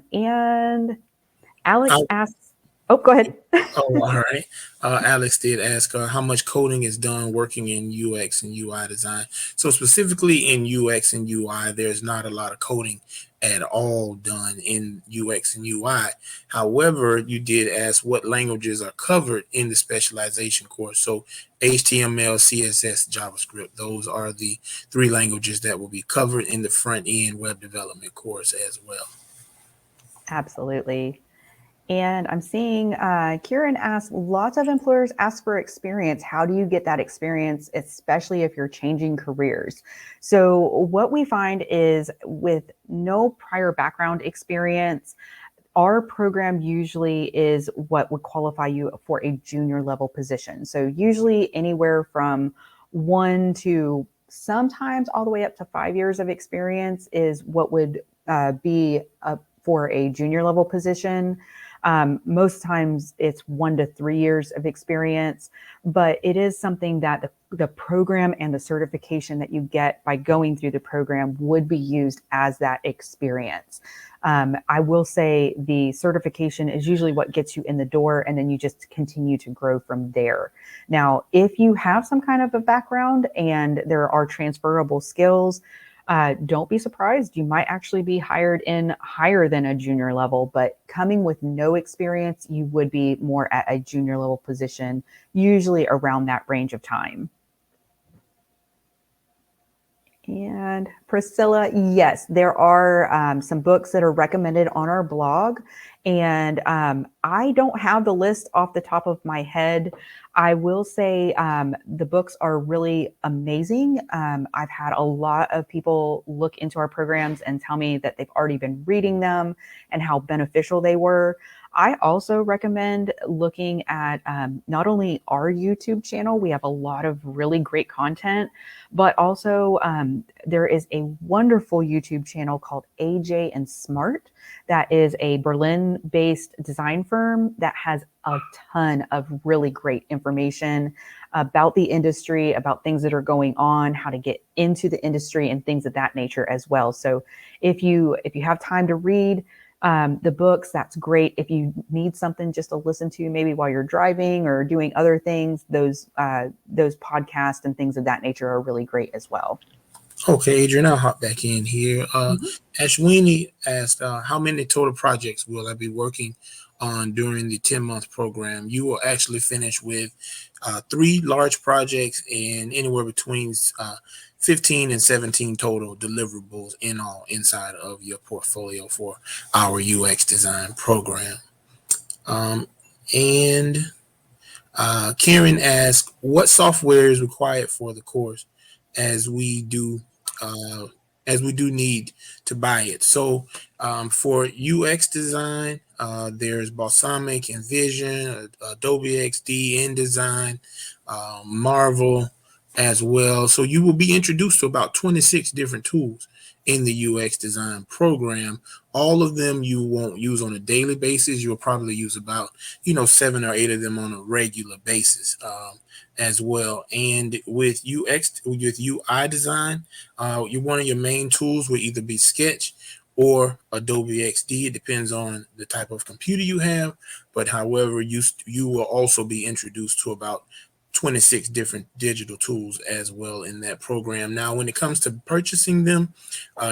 Alex asks, oh, go ahead. Oh, all right. Alex did ask how much coding is done working in UX and UI design. So specifically in UX and UI, there's not a lot of coding at all done in UX and UI. However, you did ask what languages are covered in the specialization course. So HTML, CSS, JavaScript, those are the 3 languages that will be covered in the front end web development course as well. Absolutely. And I'm seeing Kieran asks, lots of employers ask for experience. How do you get that experience, especially if you're changing careers? So what we find is with no prior background experience, our program usually is what would qualify you for a junior level position. So usually anywhere from 1 to sometimes all the way up to 5 years of experience is what would be for a junior level position. Most times it's 1 to 3 years of experience, but it is something that the program and the certification that you get by going through the program would be used as that experience. I will say the certification is usually what gets you in the door, and then you just continue to grow from there. Now, if you have some kind of a background and there are transferable skills, don't be surprised. You might actually be hired in higher than a junior level, but coming with no experience, you would be more at a junior level position, usually around that range of time. And Priscilla, yes, there are some books that are recommended on our blog. And I don't have the list off the top of my head. I will say the books are really amazing. I've had a lot of people look into our programs and tell me that they've already been reading them and how beneficial they were. I also recommend looking at not only our YouTube channel, we have a lot of really great content, but also there is a wonderful YouTube channel called AJ and Smart that is a Berlin based design firm that has a ton of really great information about the industry, about things that are going on, how to get into the industry and things of that nature as well. So if you have time to read the books, that's great. If you need something just to listen to, maybe while you're driving or doing other things, those podcasts and things of that nature are really great as well. Okay, Adrian, I'll hop back in here. Mhm. Ashwini asked, how many total projects will I be working on during the 10-month program? You will actually finish with 3 large projects and anywhere between 15 and 17 total deliverables in all inside of your portfolio for our UX design program. And Karen asked, what software is required for the course as we do uh, as we do need to buy it. So for UX design, there's Balsamic, InVision, Adobe XD, InDesign, Marvel as well. So you will be introduced to about 26 different tools in the UX design program. All of them you won't use on a daily basis. You'll probably use about 7 or 8 of them on a regular basis as well. And with UI design, one of your main tools will either be Sketch or Adobe XD. It depends on the type of computer you have, but however, you will also be introduced to about 26 different digital tools as well in that program. Now, when it comes to purchasing them,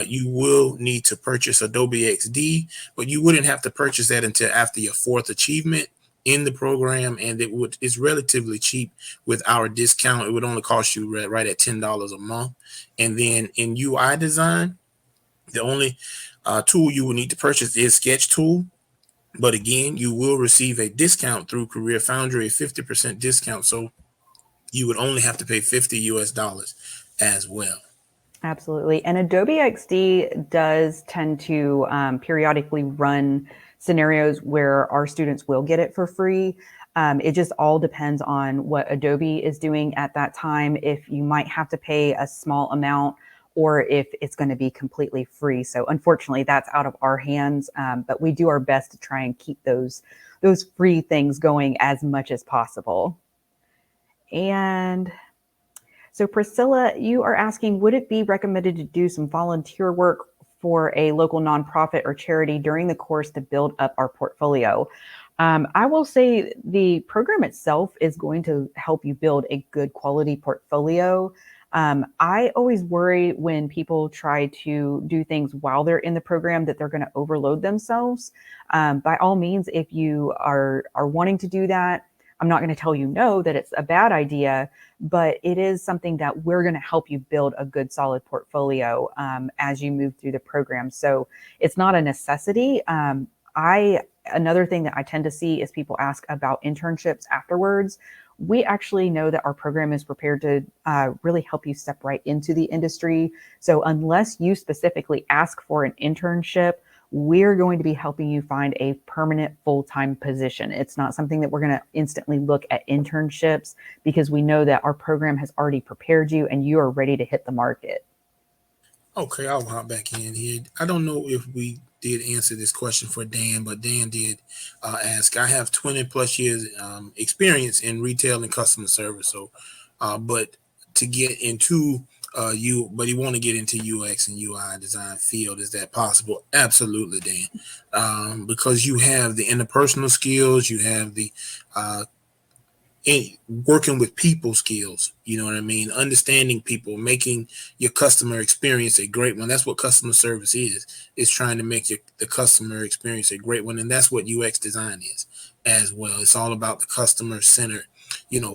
you will need to purchase Adobe XD, but you wouldn't have to purchase that until after your 4th achievement in the program, and it's relatively cheap with our discount. It would only cost you right at $10 a month. And then in UI design, the only tool you will need to purchase is Sketch Tool. But again, you will receive a discount through CareerFoundry, a 50% discount. So you would only have to pay $50 as well. Absolutely. And Adobe XD does tend to periodically run scenarios where our students will get it for free. It just all depends on what Adobe is doing at that time, if you might have to pay a small amount or if it's going to be completely free. So unfortunately, that's out of our hands, but we do our best to try and keep those free things going as much as possible. And so Priscilla, you are asking, would it be recommended to do some volunteer work for a local nonprofit or charity during the course to build up our portfolio? I will say the program itself is going to help you build a good quality portfolio. I always worry when people try to do things while they're in the program that they're going to overload themselves. By all means, if you are wanting to do that, I'm not going to tell you no, that it's a bad idea, but it is something that we're going to help you build a good, solid portfolio as you move through the program. So it's not a necessity. Another thing that I tend to see is people ask about internships afterwards. We actually know that our program is prepared to really help you step right into the industry. So unless you specifically ask for an internship, we're going to be helping you find a permanent full-time position. It's not something that we're going to instantly look at internships, because we know that our program has already prepared you and you are ready to hit the market. Okay, I'll hop back in here. I don't know if we did answer this question for Dan, but Dan did ask. I have 20 plus years experience in retail and customer service. So, but to get into but you want to get into UX and UI design field, is that possible? Absolutely, Dan. Because you have the interpersonal skills, you have the working with people skills, you know what I mean? Understanding people, making your customer experience a great one. That's what customer service is. It's trying to make the customer experience a great one. And that's what UX design is as well. It's all about the customer centered,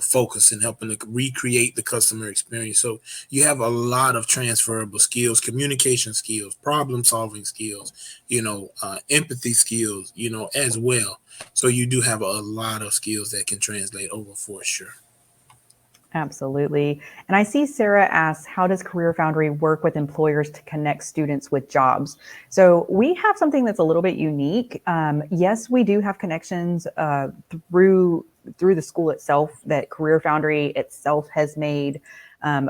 focus and helping to recreate the customer experience. So you have a lot of transferable skills, communication skills, problem solving skills, empathy skills, as well. So you do have a lot of skills that can translate over for sure. Absolutely. And I see Sarah asks, how does CareerFoundry work with employers to connect students with jobs? So we have something that's a little bit unique. Yes, we do have connections through the school itself that CareerFoundry itself has made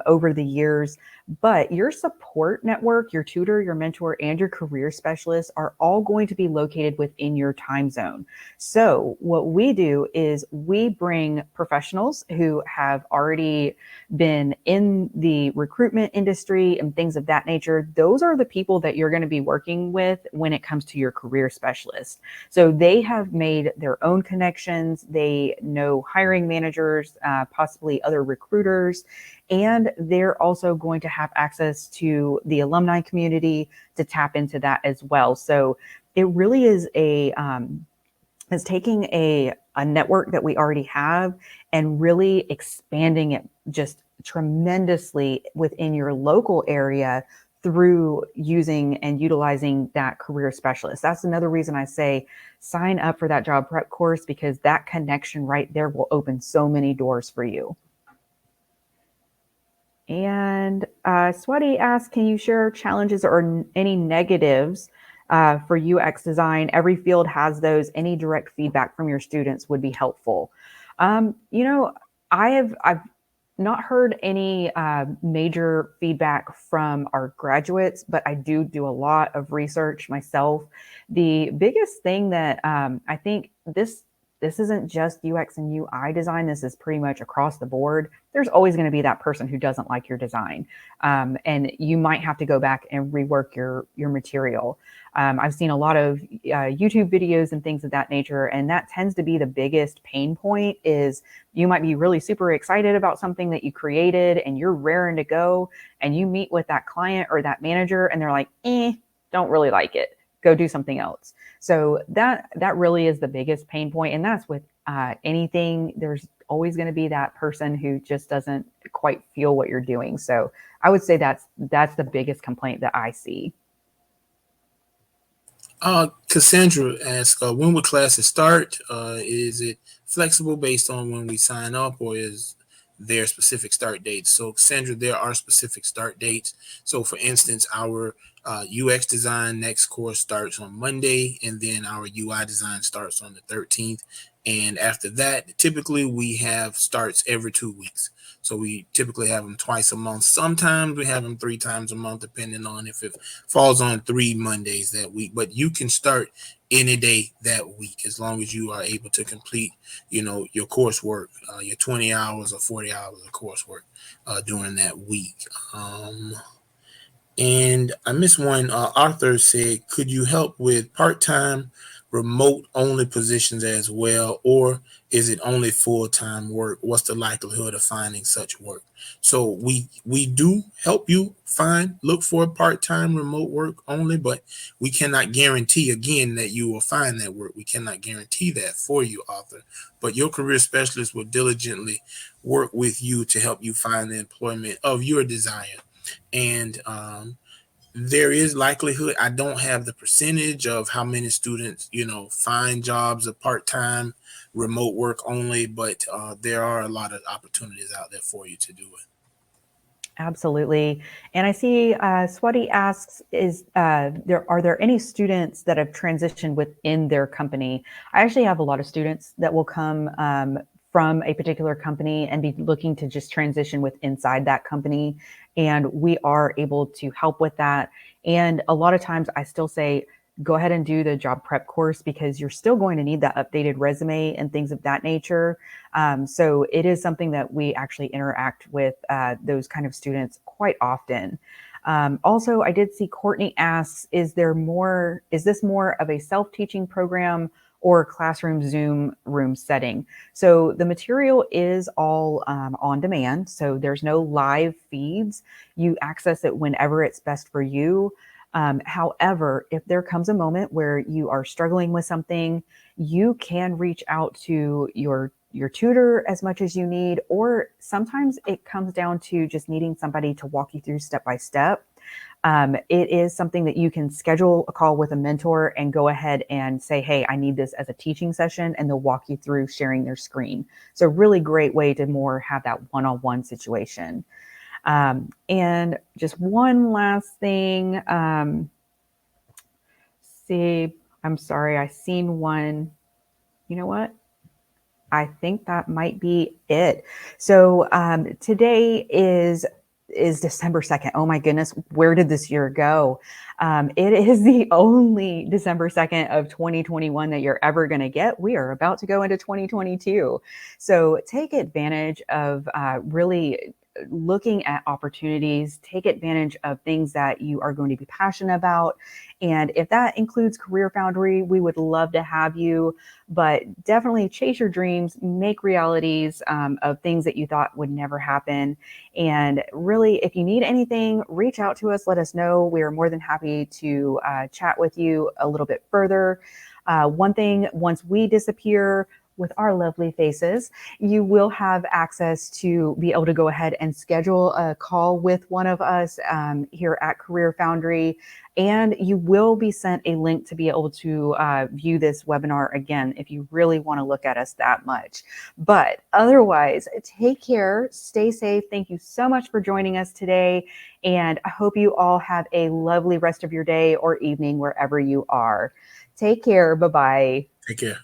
over the years. But your support network, your tutor, your mentor, and your career specialist are all going to be located within your time zone. So what we do is we bring professionals who have already been in the recruitment industry and things of that nature. Those are the people that you're going to be working with when it comes to your career specialist. So they have made their own connections. They know hiring managers, possibly other recruiters, and they're also going to have access to the alumni community to tap into that as well. So it really is is taking a network that we already have and really expanding it just tremendously within your local area through using and utilizing that career specialist. That's another reason I say sign up for that job prep course, because that connection right there will open so many doors for you. And Sweaty asks, can you share challenges or any negatives for UX design? Every field has those. Any direct feedback from your students would be helpful. I've not heard any major feedback from our graduates, but I do a lot of research myself. The biggest thing that I think this isn't just UX and UI design. This is pretty much across the board. There's always going to be that person who doesn't like your design. And you might have to go back and rework your material. I've seen a lot of YouTube videos and things of that nature. And that tends to be the biggest pain point is you might be really super excited about something that you created and you're raring to go. And you meet with that client or that manager and they're like, don't really like it. Go do something else. So that really is the biggest pain point. And that's with anything. There's always going to be that person who just doesn't quite feel what you're doing. So I would say that's the biggest complaint that I see. Cassandra asks, when would classes start? Is it flexible based on when we sign up, or is there specific start dates? So Cassandra, there are specific start dates. So for instance, our UX design next course starts on Monday, and then our UI design starts on the 13th. And after that, typically we have starts every 2 weeks. So we typically have them twice a month. Sometimes we have them 3 times a month, depending on if it falls on 3 Mondays that week. But you can start any day that week as long as you are able to complete, your coursework, your 20 hours or 40 hours of coursework during that week. And I missed one. Arthur said, could you help with part-time remote only positions as well, or is it only full-time work? What's the likelihood of finding such work? So we do help you look for part-time remote work only, but we cannot guarantee again that you will find that work. We cannot guarantee that for you, Arthur, but your career specialist will diligently work with you to help you find the employment of your desire. And there is likelihood. I don't have the percentage of how many students, find jobs of part-time remote work only, but there are a lot of opportunities out there for you to do it. Absolutely. And I see Swati asks, are there any students that have transitioned within their company? I actually have a lot of students that will come from a particular company and be looking to just transition with inside that company. And we are able to help with that. And a lot of times I still say, go ahead and do the job prep course, because you're still going to need that updated resume and things of that nature. So it is something that we actually interact with those kind of students quite often. Also, I did see Courtney asks, is this more of a self-teaching program or classroom Zoom room setting. So the material is all on demand. So there's no live feeds. You access it whenever it's best for you. However, if there comes a moment where you are struggling with something, you can reach out to your tutor as much as you need, or sometimes it comes down to just needing somebody to walk you through step by step. It is something that you can schedule a call with a mentor and go ahead and say, hey, I need this as a teaching session, and they'll walk you through sharing their screen. So really great way to more have that one-on-one situation. And just one last thing. See, I'm sorry, I seen one. You know what? I think that might be it. So today is December 2nd. Oh my goodness, where did this year go? It is the only December 2nd of 2021 that you're ever going to get. We are about to go into 2022. So take advantage of really looking at opportunities, take advantage of things that you are going to be passionate about. And if that includes CareerFoundry, we would love to have you, but definitely chase your dreams, make realities of things that you thought would never happen. And really, if you need anything, reach out to us, let us know. We are more than happy to chat with you a little bit further. One thing, once we disappear, with our lovely faces, you will have access to be able to go ahead and schedule a call with one of us here at CareerFoundry, and you will be sent a link to be able to view this webinar again if you really want to look at us that much. But otherwise, take care, stay safe. Thank you so much for joining us today, and I hope you all have a lovely rest of your day or evening wherever you are. Take care. Bye-bye. Take care.